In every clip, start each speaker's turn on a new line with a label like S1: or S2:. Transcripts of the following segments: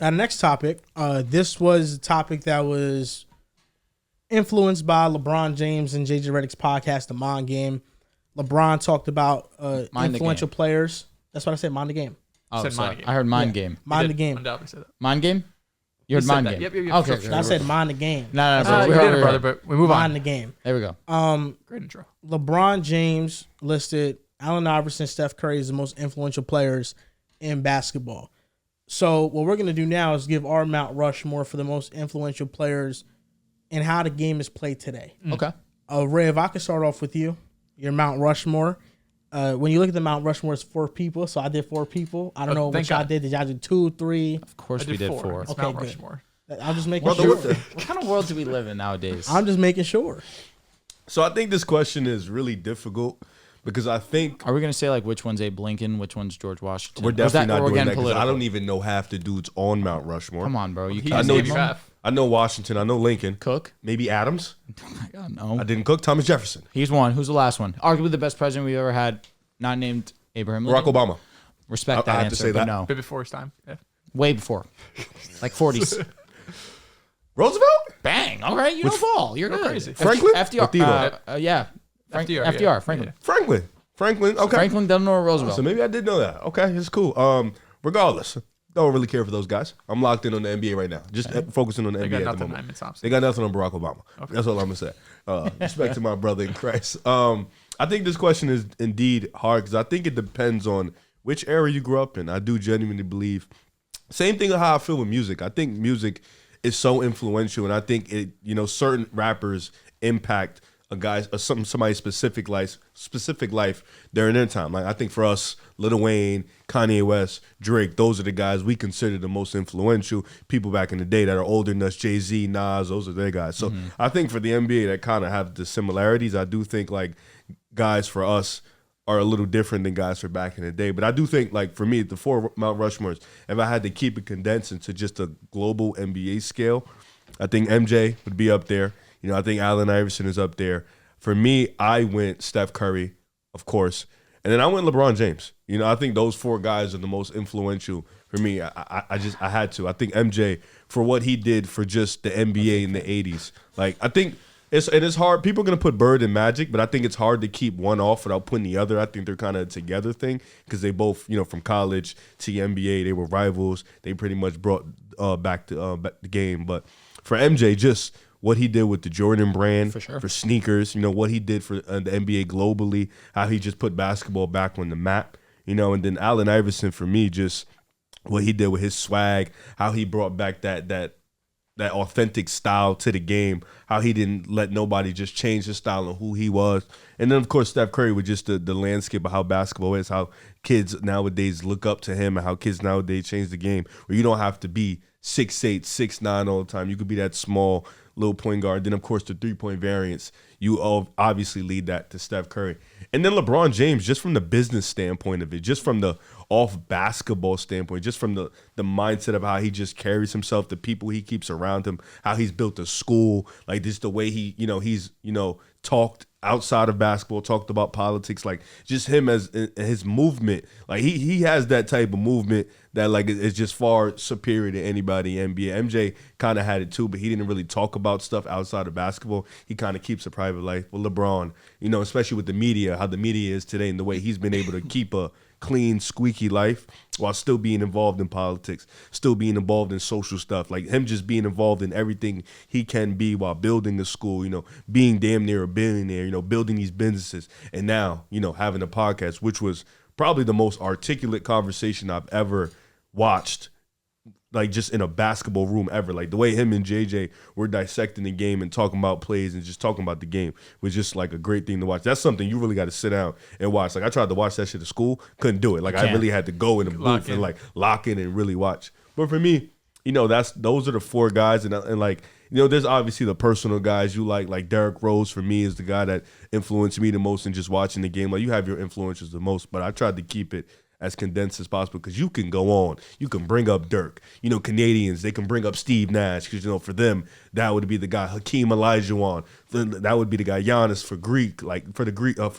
S1: Our next topic. This was a topic that was influenced by LeBron James and JJ Redick's podcast, The Mind Game. LeBron talked about influential players. That's what I said, Mind the Game.
S2: Oh,
S3: said
S2: sorry.
S3: Mind Game.
S2: I heard Mind Game.
S1: Mind the Game.
S3: Undoubtedly said that.
S2: Mind Game? You heard Mind Game?
S3: Yep.
S2: Okay.
S3: Sure.
S1: I said Mind the Game.
S2: No,
S3: You
S2: bro.
S3: did it, brother, but we move
S1: Mind
S3: on.
S1: the Game.
S2: There we go.
S3: Great intro.
S1: LeBron James listed Allen Iverson, Steph Curry as the most influential players in basketball. So what we're going to do now is give our Mount Rushmore for the most influential players and how the game is played today.
S2: Okay.
S1: Ray, if I could start off with you, your Mount Rushmore. When you look at the Mount Rushmore, it's 4 people, so I did 4 people. I don't know what y'all did. Did y'all do 2, 3?
S2: Of course we did 4.
S3: It's
S1: Okay,
S3: Mount
S1: good.
S3: Rushmore.
S1: I'm just making
S4: Brother,
S1: sure.
S2: What kind of world do we live in nowadays?
S1: I'm just making sure.
S4: So I think this question is really difficult because I think
S2: Are we going to say like which one's Abe Lincoln, which one's George Washington?
S4: we're
S2: Or is
S4: definitely not
S2: or
S4: doing that
S2: getting
S4: because I
S2: political?
S4: don't even know half the dudes on Mount Rushmore.
S2: Come on, bro. You
S3: He
S2: can't
S3: just
S4: know
S3: gave
S2: name
S3: you
S2: them?
S3: half.
S4: I know Washington. I know Lincoln.
S2: Cook?
S4: Maybe Adams.
S2: Oh my God, no.
S4: I didn't cook. Thomas Jefferson.
S2: He's one. Who's the last one? Arguably the best president we've ever had, not named Abraham
S4: Barack
S2: Lincoln.
S4: Obama.
S2: Respect
S4: I
S2: that
S4: have to
S2: answer,
S4: say
S2: but
S4: that.
S2: no.
S3: A bit before his time. Yeah.
S2: Way before. Like 40s.
S4: Roosevelt?
S2: Bang. All right, you know ball. You're good.
S3: crazy.
S4: Franklin?
S2: FDR.
S4: Or Theodore?
S2: Yeah.
S3: FDR,
S2: FDR. Franklin.
S4: Franklin. Okay.
S2: Franklin Delano Roosevelt.
S4: So maybe I did know that. Okay, it's cool. Regardless, don't really care for those guys. I'm locked in on the NBA right now. Just focusing on the
S3: They
S4: NBA
S3: got
S4: at the
S3: nothing on
S4: moment.
S3: Emmitt Thompson.
S4: They got nothing on Barack Obama. That's all I'm gonna say. Respect to my brother in Christ. I think this question is indeed hard because I think it depends on which era you grew up in. I do genuinely believe. Same thing with how I feel with music. I think music is so influential, and I think it. Certain rappers impact a guy's somebody's specific life during their time. Like I think for us, Lil Wayne, Kanye West, Drake, those are the guys we consider the most influential people back in the day that are older than us. Jay-Z, Nas, those are their guys. So I think for the NBA that kind of have the similarities. I do think like guys for us are a little different than guys for back in the day. But I do think like for me, the 4 Mount Rushmores, if I had to keep it condensed into just a global NBA scale, I think MJ would be up there. I think Allen Iverson is up there. For me, I went Steph Curry, of course. And then I went LeBron James. I think those 4 guys are the most influential for me. I had to. I think MJ, for what he did for just the NBA in the 80s. Like, I think it's hard. People are going to put Bird and Magic, but I think it's hard to keep one off without putting the other. I think they're kind of a together thing because they both, from college to the NBA, they were rivals. They pretty much brought back the game. But for MJ, just what he did with the Jordan brand for sneakers, what he did for the NBA globally, how he just put basketball back on the map, and then Allen Iverson for me, just what he did with his swag, how he brought back that authentic style to the game, how he didn't let nobody just change his style and who he was. And then, of course, Steph Curry with just the landscape of how basketball is, how kids nowadays look up to him and how kids nowadays change the game, where you don't have to be 6'8", 6'9" all the time. You could be that small little point guard. Then, of course, the three-point variance, you obviously lead that to Steph Curry. And then LeBron James, just from the business standpoint of it, just from the off-basketball standpoint, just from the mindset of how he just carries himself, the people he keeps around him, how he's built a school, like just the way he, he's, talked outside of basketball, talked about politics, like just him as his movement, like he has that type of movement that like is just far superior to anybody in NBA. MJ kind of had it too, but he didn't really talk about stuff outside of basketball. He kind of keeps a private life. Well, LeBron, especially with the media, how the media is today and the way he's been able to keep a clean, squeaky life while still being involved in politics, still being involved in social stuff. Like him just being involved in everything he can be while building a school, being damn near a billionaire, building these businesses. And now, having a podcast, which was probably the most articulate conversation I've ever watched, like just in a basketball room ever. Like the way him and JJ were dissecting the game and talking about plays and just talking about the game was just like a great thing to watch. That's something you really got to sit down and watch. Like I tried to watch that shit at school, couldn't do it. Like I really had to go in the booth and like lock in and really watch. But for me, those are the 4 guys, and like there's obviously the personal guys you like Derrick Rose for me is the guy that influenced me the most in just watching the game. Like you have your influences the most, but I tried to keep it as condensed as possible because you can go on. You can bring up Dirk. Canadians, they can bring up Steve Nash because, for them, that would be the guy. Hakeem Olajuwon, that would be the guy. Giannis for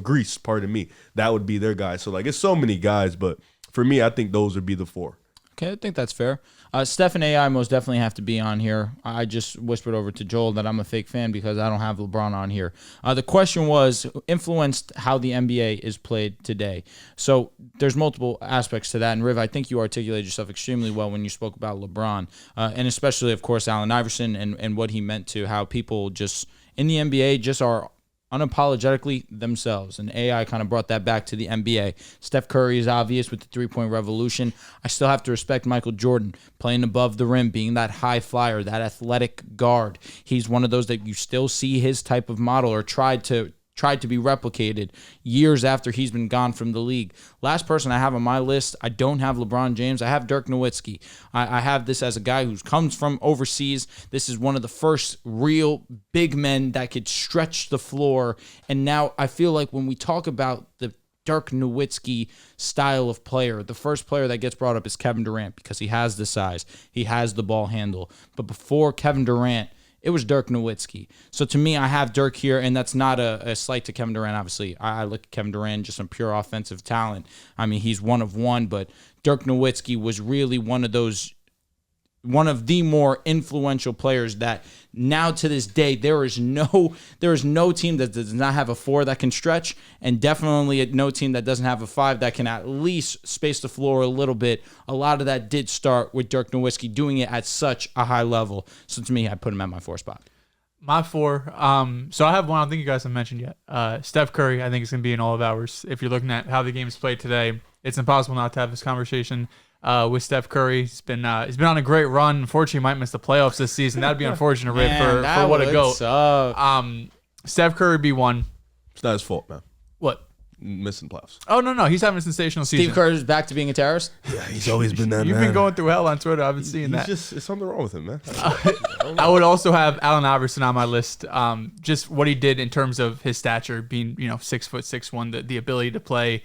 S4: Greece, pardon me. That would be their guy. So, like, it's so many guys, but for me, I think those would be the 4.
S2: Okay, I think that's fair. Steph and AI most definitely have to be on here. I just whispered over to Joel that I'm a fake fan because I don't have LeBron on here. The question was influenced how the NBA is played today. So there's multiple aspects to that. And Riv, I think you articulated yourself extremely well when you spoke about LeBron, and especially, of course, Allen Iverson and what he meant to how people just in the NBA just are unapologetically themselves, and AI kind of brought that back to the NBA. Steph Curry is obvious with the three-point revolution. I still have to respect Michael Jordan playing above the rim, being that high flyer, that athletic guard. He's one of those that you still see his type of model or tried to be replicated years after he's been gone from the league. Last person I have on my list, I don't have LeBron James. I have Dirk Nowitzki. I have this as a guy who comes from overseas. This is one of the first real big men that could stretch the floor. And now I feel like when we talk about the Dirk Nowitzki style of player, the first player that gets brought up is Kevin Durant because he has the size. He has the ball handle. But before Kevin Durant, it was Dirk Nowitzki. So to me, I have Dirk here, and that's not a slight to Kevin Durant, obviously. I look at Kevin Durant just some pure offensive talent. I mean, he's one of one, but Dirk Nowitzki was really one of the more influential players that now to this day, there is no team that does not have a 4 that can stretch, and definitely no team that doesn't have a 5 that can at least space the floor a little bit. A lot of that did start with Dirk Nowitzki doing it at such a high level. So to me, I put him at my 4 spot.
S3: My 4. So I have one I don't think you guys have mentioned yet. Steph Curry, I think is going to be in all of ours. If you're looking at how the game's played today, it's impossible not to have this conversation with Steph Curry. He's been on a great run. Unfortunately, he might miss the playoffs this season. That'd be unfortunate, Rick, for what a goat. Steph Curry be one.
S4: It's not his fault, man.
S3: What?
S4: Missing playoffs.
S3: Oh, no. He's having a sensational season.
S2: Steve Kerr's back to being a terrorist?
S4: Yeah, he's always been that
S3: You've
S4: man.
S3: been going through hell on Twitter. I've been seeing that.
S4: It's something wrong with him, man.
S3: I would also have Allen Iverson on my list. Just what he did in terms of his stature, being 6'6'1", the ability to play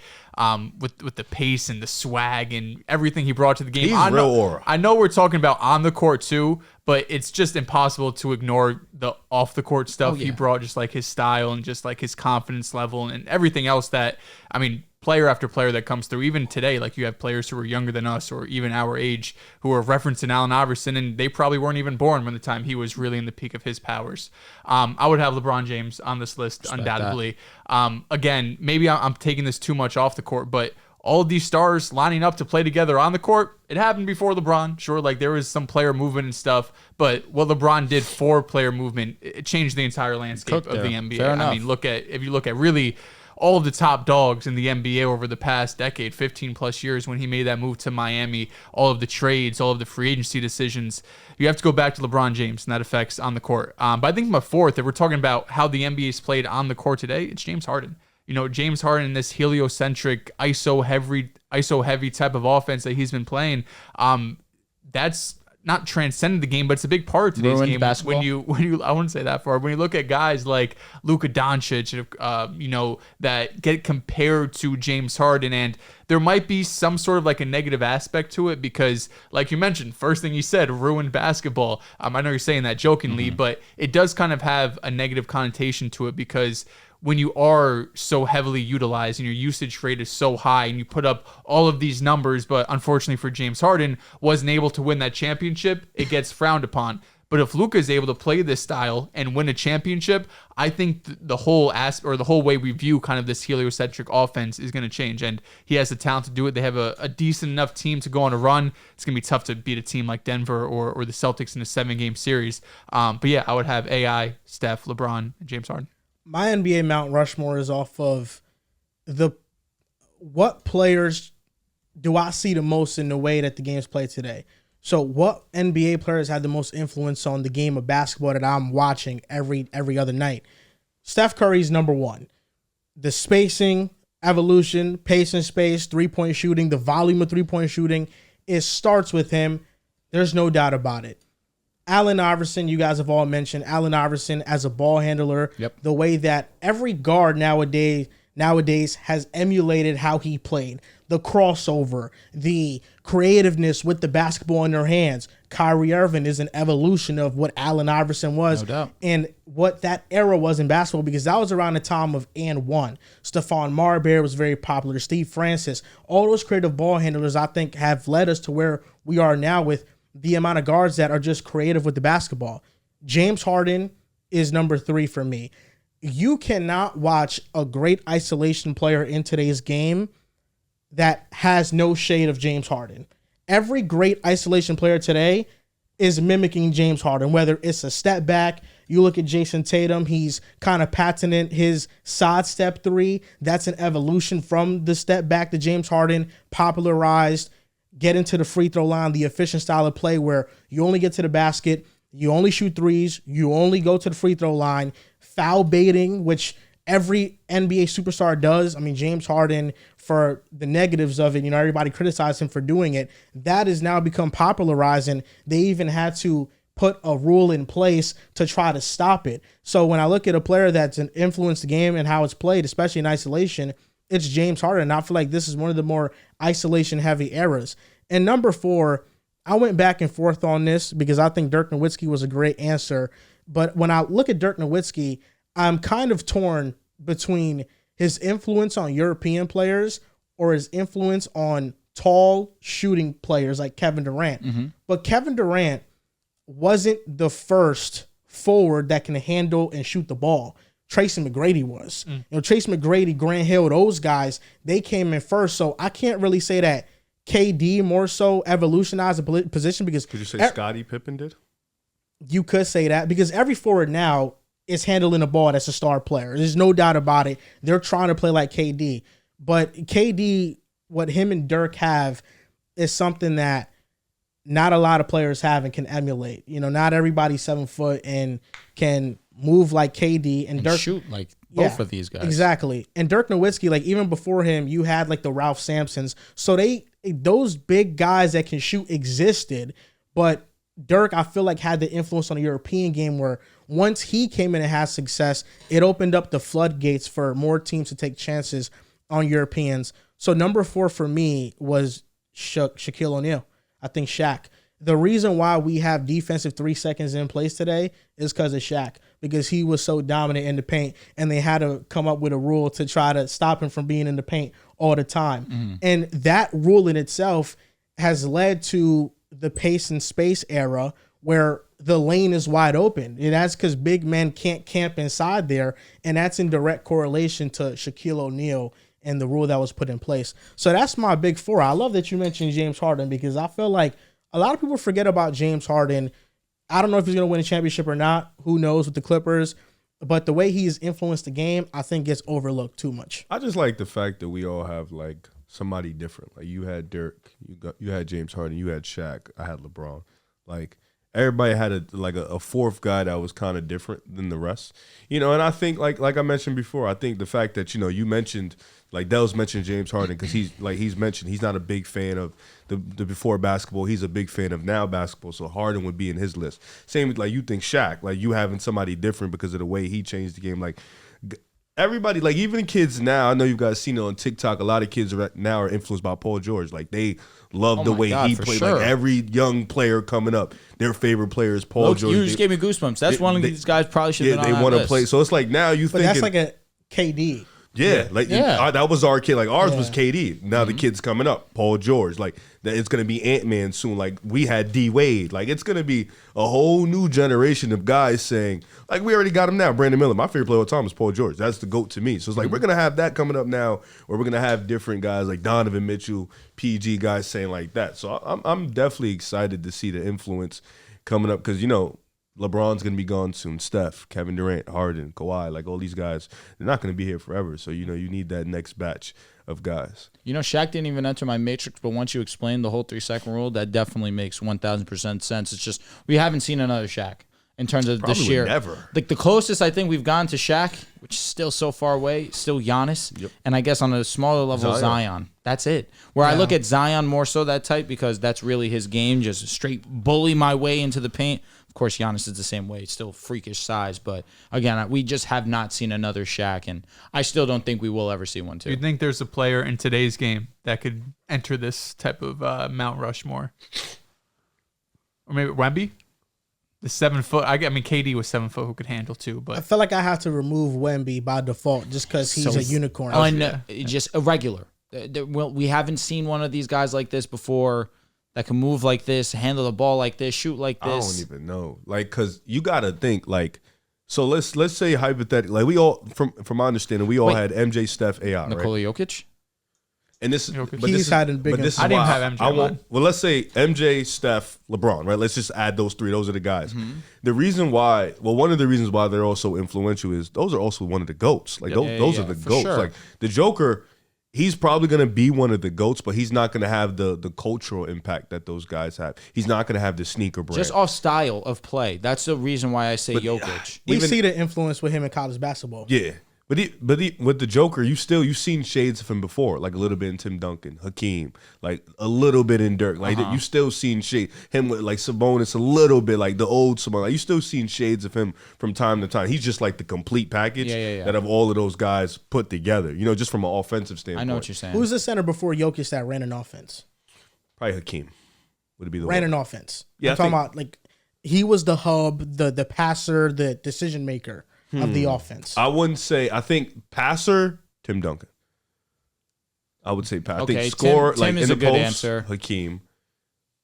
S3: with the pace and the swag and everything he brought to the game.
S4: He's real aura.
S3: I know we're talking about on the court too, but it's just impossible to ignore the off the court stuff he brought, just like his style and just like his confidence level and everything else that, I mean, player after player that comes through. Even today, like you have players who are younger than us or even our age who are referencing Allen Iverson, and they probably weren't even born when the time he was really in the peak of his powers. I would have LeBron James on this list, undoubtedly. Again, maybe I'm taking this too much off the court, but all of these stars lining up to play together on the court, it happened before LeBron. Sure, like there was some player movement and stuff, but what LeBron did for player movement, it changed the entire landscape of the NBA. I mean, if you look at really all of the top dogs in the NBA over the past decade, 15 plus years, when he made that move to Miami, all of the trades, all of the free agency decisions, you have to go back to LeBron James and that affects on the court. But I think my 4th, if we're talking about how the NBA is played on the court today, it's James Harden. James Harden in this heliocentric, ISO heavy type of offense that he's been playing, that's not transcended the game, but it's a big part of today's game.
S2: Basketball.
S3: When you I wouldn't say that far. When you look at guys like Luka Doncic, that get compared to James Harden, and there might be some sort of like a negative aspect to it because, like you mentioned, first thing you said, ruined basketball. I know you're saying that jokingly, but it does kind of have a negative connotation to it because when you are so heavily utilized and your usage rate is so high and you put up all of these numbers, but unfortunately for James Harden, wasn't able to win that championship, it gets frowned upon. But if Luka is able to play this style and win a championship, I think the whole way we view kind of this heliocentric offense is going to change. And he has the talent to do it. They have a decent enough team to go on a run. It's going to be tough to beat a team like Denver or the Celtics in a 7-game series. But yeah, I would have AI, Steph, LeBron, and James Harden.
S1: My NBA Mount Rushmore is off of what players do I see the most in the way that the game's played today. So what NBA players had the most influence on the game of basketball that I'm watching every other night? Steph Curry's number 1. The spacing, evolution, pace and space, three-point shooting, the volume of three-point shooting, it starts with him. There's no doubt about it. Allen Iverson, you guys have all mentioned Allen Iverson as a ball handler.
S2: Yep.
S1: The way that every guard nowadays has emulated how he played. The crossover, the creativeness with the basketball in their hands. Kyrie Irving is an evolution of what Allen Iverson was,
S2: No doubt.
S1: and what that era was in basketball, because that was around the time of and one. Stephon Marbury was very popular. Steve Francis, all those creative ball handlers, I think, have led us to where we are now with the amount of guards that are just creative with the basketball. James Harden is number 3 for me. You cannot watch a great isolation player in today's game that has no shade of James Harden. Every great isolation player today is mimicking James Harden, whether it's a step back. You look at Jason Tatum, he's kind of patented his side step 3. That's an evolution from the step back that James Harden popularized. Get into the free throw line, the efficient style of play where you only get to the basket, you only shoot threes, you only go to the free throw line, foul baiting, which every NBA superstar does. I mean, James Harden, for the negatives of it, everybody criticized him for doing it. That has now become popularized, and they even had to put a rule in place to try to stop it. So when I look at a player that's influenced the game and how it's played, especially in isolation, it's James Harden. And I feel like this is one of the more isolation-heavy eras. And number 4, I went back and forth on this because I think Dirk Nowitzki was a great answer. But when I look at Dirk Nowitzki, I'm kind of torn between his influence on European players or his influence on tall shooting players like Kevin Durant. Mm-hmm. But Kevin Durant wasn't the first forward that can handle and shoot the ball. Tracy McGrady was. Tracy McGrady, Grant Hill, those guys, they came in first. So I can't really say that KD more so evolutionized the position because...
S4: Could you say Scottie Pippen did?
S1: You could say that because every forward now is handling the ball that's a star player. There's no doubt about it. They're trying to play like KD. But KD, what him and Dirk have is something that not a lot of players have and can emulate. Not everybody's 7 foot and can move like KD and Dirk
S2: shoot like both of these guys.
S1: Exactly. And Dirk Nowitzki, like even before him, you had like the Ralph Sampsons. So those big guys that can shoot existed, but Dirk, I feel like, had the influence on the European game where once he came in and had success, it opened up the floodgates for more teams to take chances on Europeans. So number 4 for me was Shaquille O'Neal. I think Shaq. The reason why we have defensive 3 seconds in place today is because of Shaq, because he was so dominant in the paint, and they had to come up with a rule to try to stop him from being in the paint all the time. Mm-hmm. And that rule in itself has led to the pace and space era where the lane is wide open. And that's because big men can't camp inside there, and that's in direct correlation to Shaquille O'Neal and the rule that was put in place. So that's my big 4. I love that you mentioned James Harden because I feel like a lot of people forget about James Harden. I don't know if he's going to win a championship or not. Who knows with the Clippers? But the way he's influenced the game, I think gets overlooked too much.
S4: I just like the fact that we all have like somebody different. Like you had Dirk, you had James Harden, you had Shaq, I had LeBron. Like everybody had a fourth guy that was kind of different than the rest. And I think like I mentioned before, I think the fact that you mentioned, like Dell's mentioned James Harden because he's mentioned he's not a big fan of the before basketball. He's a big fan of now basketball. So Harden would be in his list. Same with like you think Shaq, like you having somebody different because of the way he changed the game. Like everybody, like even kids now, I know you guys seen it on TikTok. A lot of kids now are influenced by Paul George. Like they love the way he played. Sure. Like every young player coming up, their favorite player is Paul George.
S2: You just gave me goosebumps. That's one of these guys probably should have been on that list. They want to play.
S4: So it's like now you think
S1: that's like a KD.
S4: Yeah, that was our kid. Like ours was KD. Now the kid's coming up, Paul George. Like it's gonna be Ant-Man soon. Like we had D Wade. Like it's gonna be a whole new generation of guys saying, like we already got him now. Brandon Miller, my favorite player of all time is Paul George. That's the GOAT to me. So it's like we're gonna have that coming up now, or we're gonna have different guys like Donovan Mitchell, PG guys saying like that. So I'm definitely excited to see the influence coming up because LeBron's going to be gone soon. Steph, Kevin Durant, Harden, Kawhi, like all these guys, they're not going to be here forever. So, you need that next batch of guys.
S2: Shaq didn't even enter my matrix, but once you explain the whole 3-second rule, that definitely makes 1,000% sense. It's just we haven't seen another Shaq in terms of the sheer.
S4: Never.
S2: Like the closest I think we've gone to Shaq, which is still so far away, still Giannis. Yep. And I guess on a smaller level, Zion. That's it. Where I look at Zion more so that type because that's really his game, just straight bully my way into the paint. Of course, Giannis is the same way. It's still freakish size. But, again, we just have not seen another Shaq, and I still don't think we will ever see one, too.
S3: Do you think there's a player in today's game that could enter this type of Mount Rushmore? Or maybe Wemby? The 7 foot. I mean, KD was 7 foot who could handle too. But
S1: I feel like I have to remove Wemby by default just because he's a unicorn.
S2: Oh, no, just irregular. We haven't seen one of these guys like this before. that can move like this, handle the ball like this, shoot like
S4: I
S2: this?
S4: don't even know. Like, cause you gotta think like. So let's say hypothetically, like we all from my understanding, we all had MJ, Steph, AI,
S2: Nikola
S4: right?
S2: Jokic?
S4: And this,
S3: Jokic.
S4: but
S1: He's
S4: this is,
S1: had a big
S4: but this is
S3: I didn't
S4: why
S3: have MJ
S4: I
S3: on
S4: won't.
S3: mine.
S4: Well, let's say MJ, Steph, LeBron, right? Let's just add those three. Those are the guys.
S2: Mm-hmm.
S4: The reason why, well, one of the reasons why they're also influential is those are also one of the GOATs. Like those are the
S2: for
S4: GOATs.
S2: sure.
S4: Like the Joker. He's probably going to be one of the GOATs, but he's not going to have the cultural impact that those guys have. He's not going to have the sneaker brand.
S2: Just off style of play. That's the reason why I say
S4: But,
S2: Jokic.
S1: We see the influence with him in college basketball.
S4: Yeah. But with the Joker, you've seen shades of him before, like a little bit in Tim Duncan, Hakeem, like a little bit in Dirk. Like you still seen shade him with like Sabonis a little bit, like the old Sabonis. Like, you still seen shades of him from time to time. He's just like the complete package that of all of those guys put together. You know, just from an offensive standpoint.
S2: I know what you're saying.
S1: Who's the center before Jokic that ran an offense?
S4: Probably Hakeem would it be the
S1: Ran
S4: one.
S1: an offense.
S4: Yeah,
S1: I'm talking about like he was the hub, the passer, the decision maker of the offense.
S4: I wouldn't say. I think passer Tim Duncan. I would say I
S2: Okay,
S4: think score
S2: Tim
S4: like
S2: is
S4: in
S2: a
S4: the
S2: good
S4: post
S2: answer.
S4: Hakeem.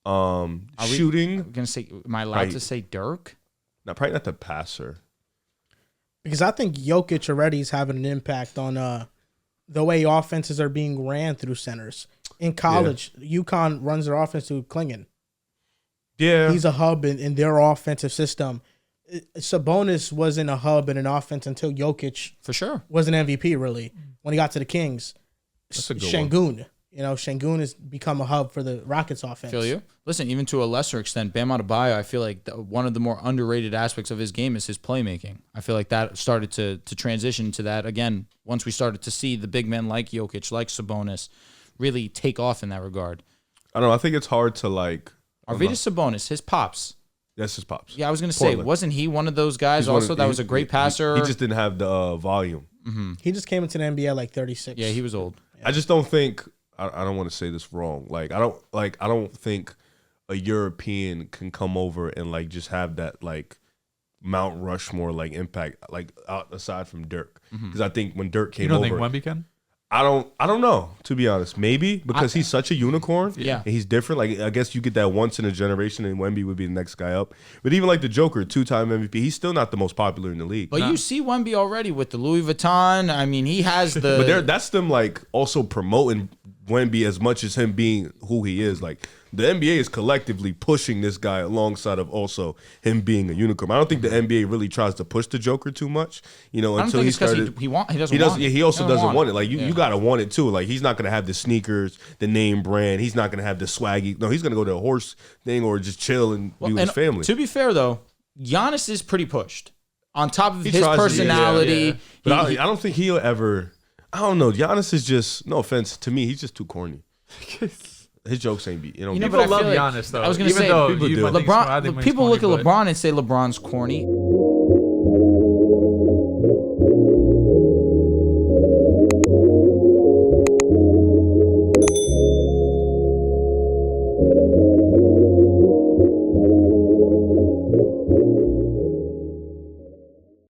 S2: we-
S4: Shooting.
S2: I'm gonna say, am I allowed
S4: Right.
S2: to say Dirk?
S4: No, probably not the passer.
S1: Because I think Jokic already is having an impact on the way offenses are being ran through centers. In college, UConn runs their offense through Klingon.
S4: Yeah,
S1: He's a hub in their offensive system. Sabonis wasn't a hub in an offense until Jokic
S2: For sure.
S1: was an MVP, really. When he got to the Kings,
S4: That's a good
S1: Şengün. You know, Şengün has become a hub for the Rockets offense.
S2: Feel you? Listen, even to a lesser extent, Bam Adebayo, I feel like one of the more underrated aspects of his game is his playmaking. I feel like that started to transition to that again once we started to see the big men like Jokic, like Sabonis, really take off in that regard.
S4: I don't know. I think it's hard to like.
S2: Arvydas Sabonis, his pops.
S4: That's his pops.
S2: Yeah, I was gonna say,
S4: Portland.
S2: wasn't he one of those guys
S4: He's one
S2: also
S4: of-
S2: that
S4: he-
S2: was a great
S4: he-
S2: passer?
S4: He just didn't have the volume.
S1: He just came into the NBA at like 36.
S2: Yeah, he was old.
S4: I just don't think. I don't want to say this wrong. Like I don't think a European can come over and like just have that like Mount Rushmore like impact like aside from Dirk, because I think when Dirk
S3: You
S4: came
S3: don't
S4: over,
S3: think Wemby can?
S4: I don't know, to be honest. Maybe because he's such a unicorn.
S2: Yeah.
S4: And he's different. Like I guess you get that once in a generation, and Wemby would be the next guy up. But even like the Joker, 2-time MVP, he's still not the most popular in the league.
S2: But you see Wemby already with the Louis Vuitton. I mean, he has the.
S4: But that's them like also promoting Wemby as much as him being who he is. Like the NBA is collectively pushing this guy alongside of also him being a unicorn. I don't think the NBA really tries to push the Joker too much. You know,
S2: I don't
S4: until
S2: think
S4: he
S2: it's because
S4: started.
S2: he doesn't
S4: He doesn't.
S2: want
S4: Yeah,
S2: it.
S4: he also doesn't want it.
S2: it.
S4: Like you gotta want it too. Like he's not gonna have the sneakers, the name brand. He's not gonna have the swaggy. No, he's gonna go to a horse thing or just chill and be with his family.
S2: To be fair, though, Giannis is pretty pushed. On top of
S4: He
S2: his
S4: tries to-
S2: personality,
S4: But
S2: he-
S4: I don't think he'll ever. I don't know. Giannis is just, no offense to me, he's just too corny. His jokes ain't be. You know,
S2: You know,
S3: People
S2: but I
S3: love
S2: feel like-
S3: Giannis though.
S2: I was gonna
S3: even
S2: say,
S3: though
S4: people
S3: you
S4: do.
S3: might think I think
S2: LeBron.
S3: he's
S2: People look at
S3: corny, but-
S2: LeBron and say LeBron's corny.